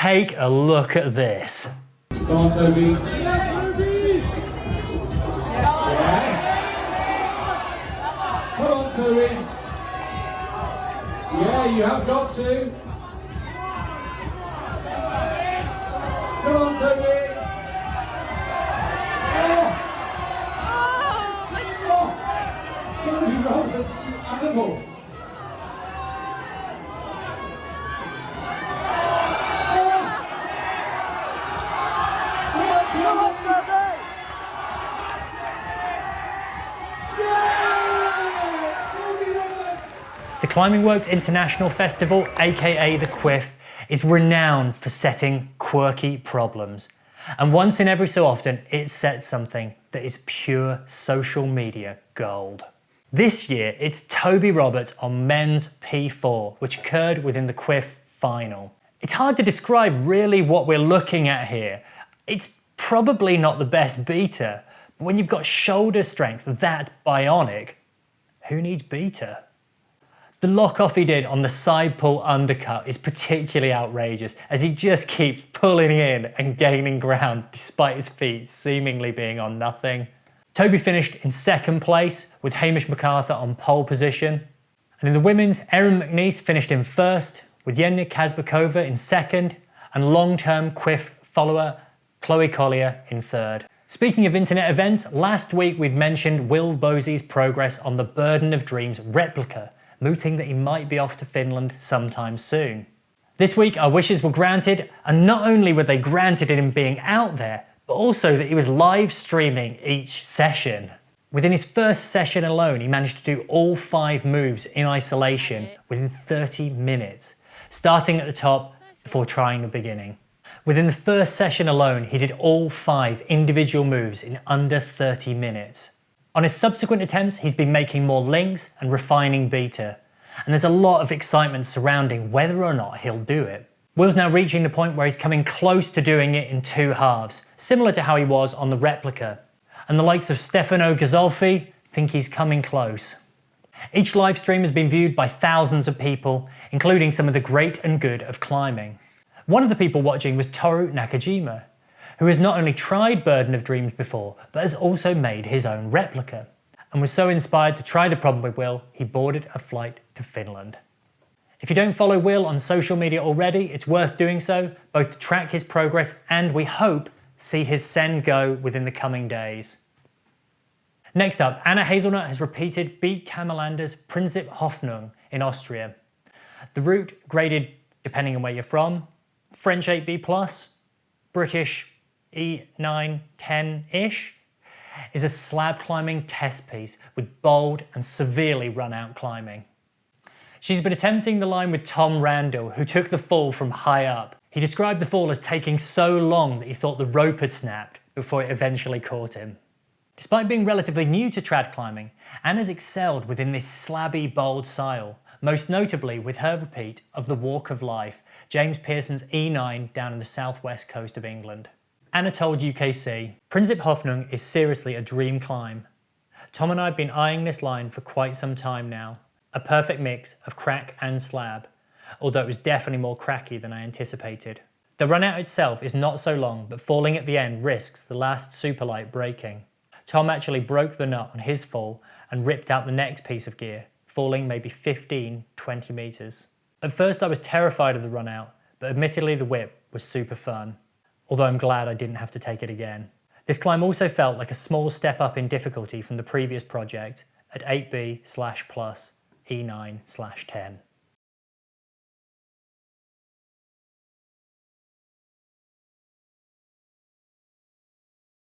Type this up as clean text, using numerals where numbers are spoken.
take a look at this. Come on, Toby. Yes. Come on, Toby. Yeah, you have got to. Come on, Toby. Toby Roberts, you animal. The Climbing Works International Festival, aka the Quiff, is renowned for setting quirky problems. And once in every so often, it sets something that is pure social media gold. This year, it's Toby Roberts on men's P4, which occurred within the Quiff final. It's hard to describe really what we're looking at here. It's probably not the best beta, but when you've got shoulder strength that bionic, who needs beta? The lock-off he did on the side pull undercut is particularly outrageous, as he just keeps pulling in and gaining ground despite his feet seemingly being on nothing. Toby finished in second place with Hamish MacArthur on pole position. And in the women's, Erin McNeice finished in first with Yenya Kazbekova in second and long-term Quiff follower Chloe Collier in third. Speaking of internet events, last week we'd mentioned Will Bosi's progress on the Burden of Dreams replica, mooting that he might be off to Finland sometime soon. This week our wishes were granted, and not only were they granted in him being out there, but also that he was live streaming each session. Within his first session alone, he managed to do all 5 moves in isolation within 30 minutes, starting at the top before trying the beginning. Within the first session alone, he did all 5 individual moves in under 30 minutes. On his subsequent attempts, he's been making more links and refining beta, and there's a lot of excitement surrounding whether or not he'll do it. Will's now reaching the point where he's coming close to doing it in 2 halves, similar to how he was on the replica, and the likes of Stefano Gazolfi think he's coming close. Each live stream has been viewed by thousands of people, including some of the great and good of climbing. One of the people watching was Toru Nakajima, who has not only tried Burden of Dreams before, but has also made his own replica, and was so inspired to try the problem with Will, he boarded a flight to Finland. If you don't follow Will on social media already, it's worth doing so, both to track his progress and, we hope, see his send go within the coming days. Next up, Anna Hazelnutt has repeated Beat Kamelander's Prinzip Hoffnung in Austria. The route, graded depending on where you're from, French 8B+, British E9 10-ish, is a slab climbing test piece with bold and severely run out climbing. She's been attempting the line with Tom Randall, who took the fall from high up. He described the fall as taking so long that he thought the rope had snapped before it eventually caught him. Despite being relatively new to trad climbing, Anna's excelled within this slabby, bold style, most notably with her repeat of the Walk of Life, James Pearson's E9 down in the southwest coast of England. Anna told UKC, "Prinzip Hoffnung is seriously a dream climb. Tom and I have been eyeing this line for quite some time now. A perfect mix of crack and slab, although it was definitely more cracky than I anticipated. The run out itself is not so long, but falling at the end risks the last superlight breaking. Tom actually broke the nut on his fall and ripped out the next piece of gear, falling maybe 15-20 metres. At first I was terrified of the run out, but admittedly the whip was super fun. Although I'm glad I didn't have to take it again. This climb also felt like a small step up in difficulty from the previous project at 8B/plus E9/10.